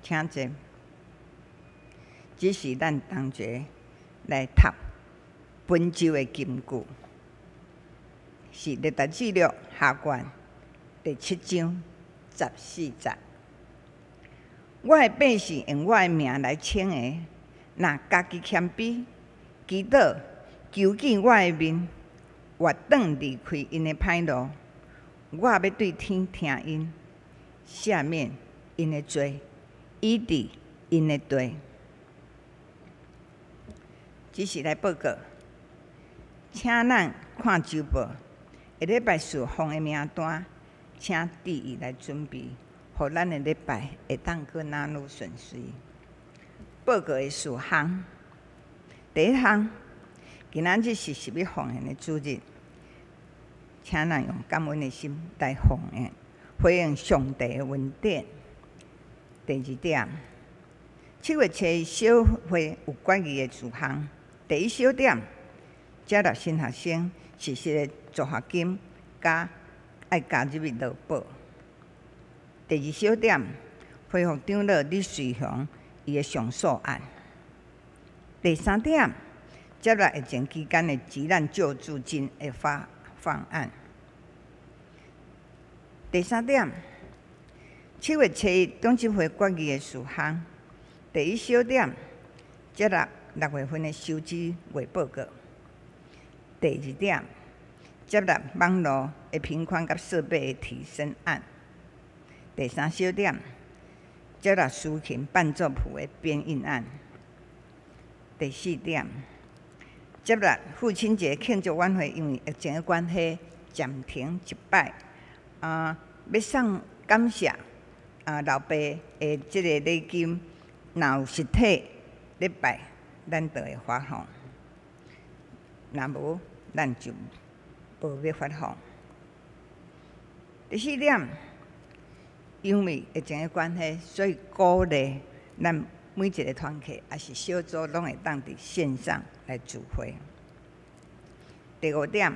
Speaker 1: 请坐，这是咱同齐来读本周的金句，是《历代志录》下卷第7章14节。我的百姓用我的名来称的，若家己谦卑，祈祷，求见我的面，活转离开因的歹路，我要对天听因，赦免因的罪。医治因的地，只是来报告，请咱看周报，下礼拜4放的名单，请注意来准备，互咱的礼拜会当搁哪愈顺遂。报告的4项，第一项，今仔日是11奉献的主日，请咱用感恩的心来奉献，回应上帝的恩典。第2点，7月初小会有关于的事项。第1小点，接纳新学生实施的助学金，加爱加入的劳保。第2小点，恢复长老李瑞雄伊的上诉案。第3点，接纳疫情期间的急难救助金的方案。第3点。7月初中执会决议的事项，第1小点，接纳6月份的收支月报告。第2点，接纳网络的频宽甲设备的提升案。第3小点，接纳抒情伴奏谱的编印案。第4点，接纳父亲节庆祝晚会因为疫情的关系暂停1摆。要送感谢。老爸的即个礼金，若有实体礼拜，咱就会发放；若无，咱就无要发放。第4点，因为疫情的关系，所以鼓励咱每一个团体也是小组，拢会当伫线上来聚会。第5点，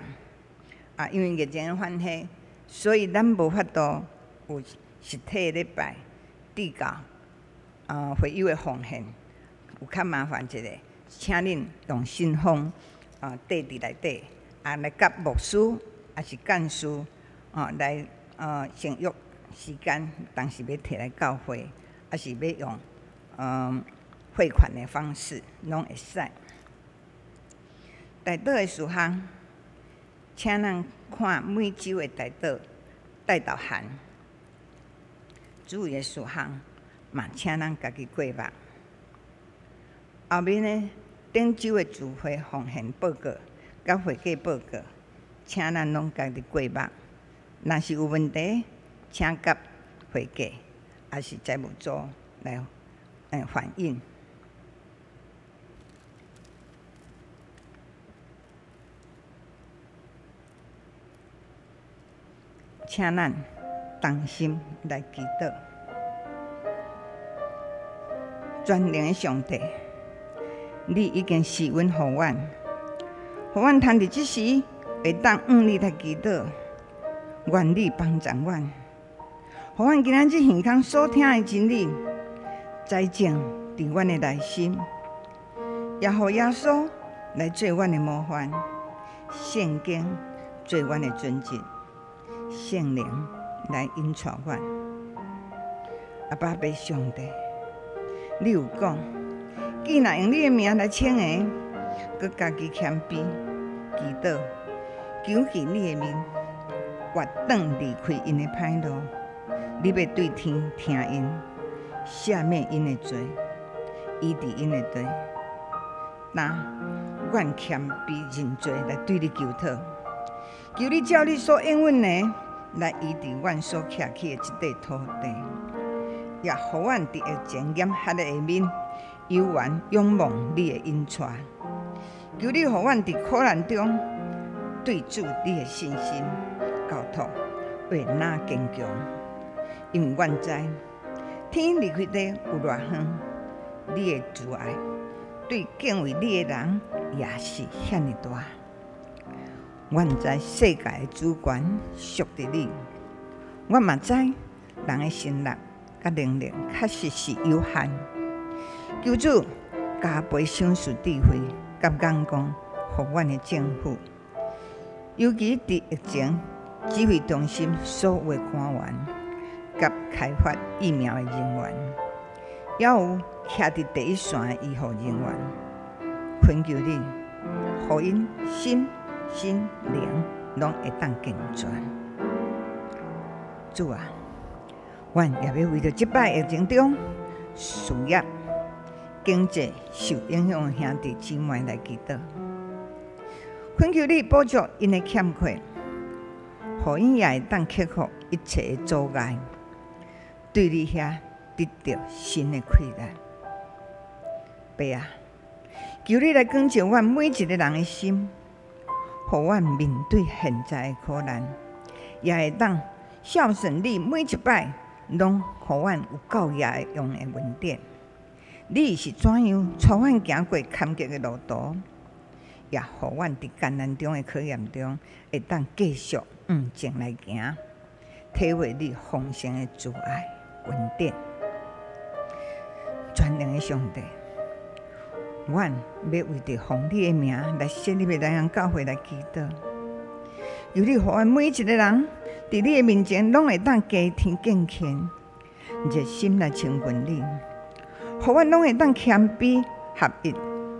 Speaker 1: 因为疫情的关系，所以咱无法度有实体礼拜递到会友的奉献，有较麻烦一个，请恁用信封缀伫内底，来甲牧师也是干事来承约时间，当时要摕来教会，还是要用汇款的方式，拢会使。代祷的事项，请咱看每周的代祷代祷函。主要的事项嘛，请咱家己过目。后面呢，顶周的聚会奉献报告、甲会计报告，请咱拢家己过目。若是有问题，请甲会计，也是财务组来反映。请咱同心来祈祷，全能的上帝，你已经施恩予阮，互阮通伫即时会当你来祈祷，愿你帮助阮，互阮今仔日现空所听的真理，栽种伫阮的内心，也互耶稣来做阮的模范，圣经做阮的准则。圣灵来引带阮，阿爸爸上帝，你有讲，既然用你的名来请的，佮家己谦卑祈祷，求记你的名，越转离开因的歹路，你要对天听因，赦免因的罪，医治因的罪。那阮谦卑认罪来对你求讨。求你照你所应允的来医治阮所徛起的这块土地，也互阮伫疫情严苛的下面，犹原仰望你的恩带。求你互阮伫苦难中对主你的信心交托，为哪坚强？因为阮知天离开地有偌远，你的慈爱对敬畏你的人也是遐尼大。阮知世界的主权属于你，阮嘛知人的心力甲能力确实是有限。求主加倍赏赐智慧甲眼光，互阮的政府，尤其伫疫情指挥中心所有的官员，甲开发疫苗的人员，也有徛伫第一线的医护人员，恳求你，互因心灵拢会当健全。主啊，阮也要为着即摆疫情中事业、经济受影响的兄弟姊妹来祈祷，恳求你补助因的欠缺，互因也会当克服一切的阻碍，对你遐得到新的开来。爸啊，求你来光照阮每一个人的心。互阮面对现在的苦难，也会当孝顺你每一摆，拢互阮有够也用的恩典。你是怎样带阮行过坎坷的路途，也互阮伫艰难中的考验中，会当继续前来行，体会你丰盛的慈爱恩典。全能的上帝，阮要为着奉你的名来设立的南洋教会来祈祷，由你互阮每一个人伫你的面前，拢会当加添敬虔，热心来亲近你，互阮拢会当谦卑合一，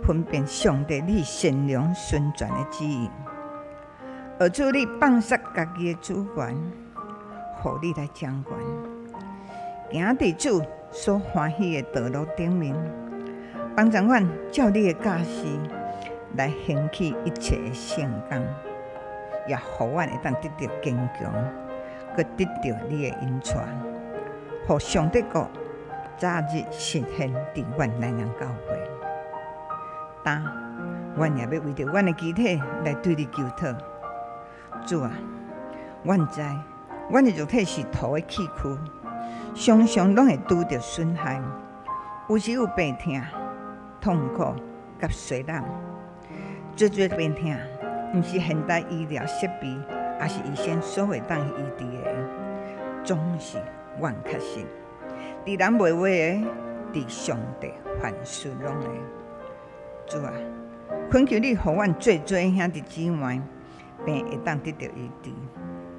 Speaker 1: 分辨上帝你善良顺转的旨意，而主你放下家己的主权，互你来掌权，行伫主所欢喜的道路顶面。帮助阮照你的教示来行起一切的圣工，也互阮会当得到坚强，佮得到你的恩带，互上帝国早日实现伫阮南洋教会。但阮也要为着阮的肢体来对你求讨。主啊，阮知阮的肉体是土的器躯，常常拢会拄着损害，有时有病痛、痛苦甲衰老，最病痛，毋是现代医疗设备，也是医生所会当医治的，总是阮确实。伫人袂话的，伫上帝凡事拢会。主啊，恳求你，互阮做兄弟姊妹，病会当得到医治，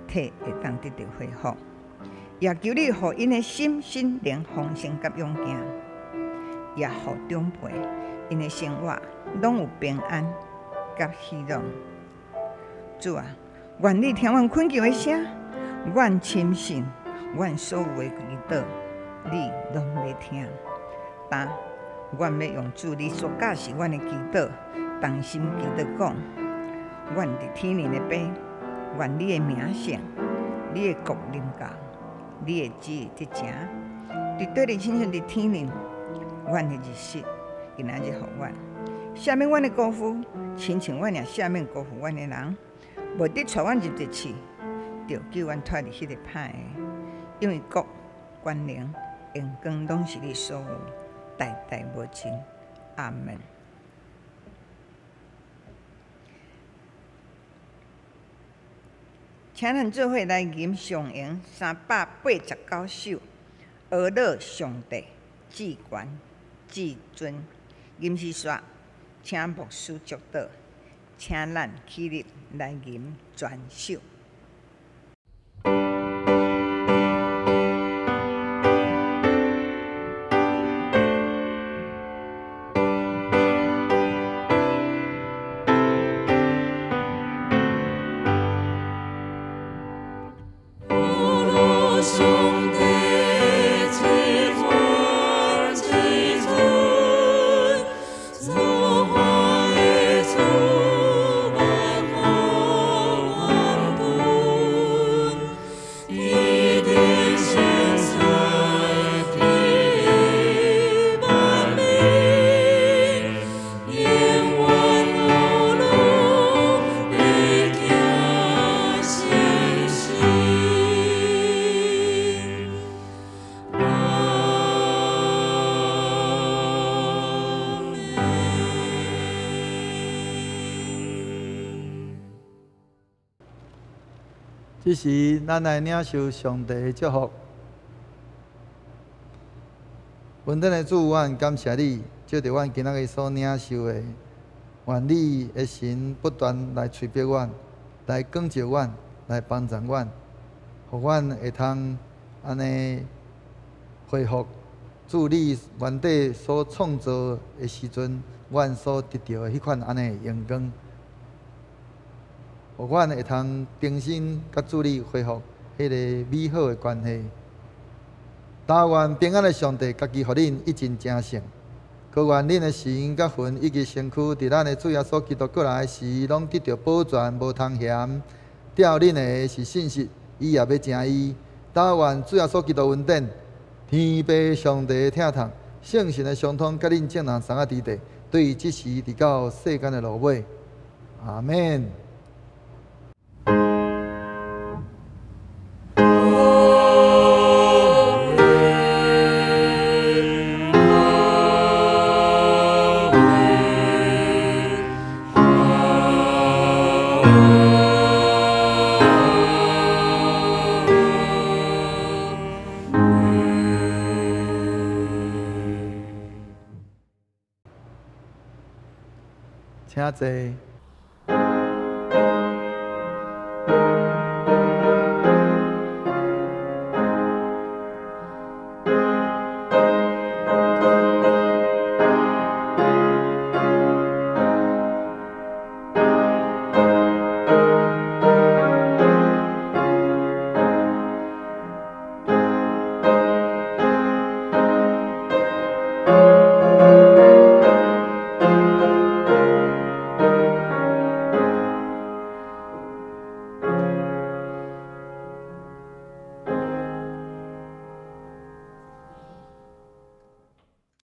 Speaker 1: 体会当得到恢复，也求你，互因的心灵丰盛甲勇健。也互长辈因的生活拢有平安甲喜乐。主啊，愿你听阮恳求的声，阮深信阮所有的祈祷，你拢要听。但阮要用主你所教示阮的祈祷，同心祈祷讲：阮伫天灵的爸，愿你的名声、你的国临到，你的旨意伫正，伫对你亲像伫天灵，阮的日式，今仔日互阮赦免阮的辜负，亲像阮也赦免辜负阮的人，无得带阮入地去，就救阮脱离迄个歹的，因为国、权能、荣光拢是你所有，代代无尽。阿门。请咱做伙来吟上咏389首，阿乐上帝至权至尊。吟诗说，请牧师祝祷，请咱起立来吟全首。
Speaker 6: 这时，咱来领受上帝的祝福。恩典的主，阮感谢你，借着阮今仔日所领受的，愿你的神不断来催逼阮，来光照阮，来帮助阮，互阮会通安尼恢复主你原底所创造的时阵，阮所得到的迄款安尼的阳光。互阮会通重新甲主你恢复迄个美好的关系。但愿平安的上帝家己互恁一尽正胜。可愿恁的神甲魂以及身躯，伫咱的主耶稣基督过来时，拢得到保全，无通嫌。吊恁的是信实，伊也要正义。但愿主耶稣基督恩典，天父上帝的疼痛，圣神的相通，甲恁众人三个伫地，对即时直到世间的落尾。阿门。请坐。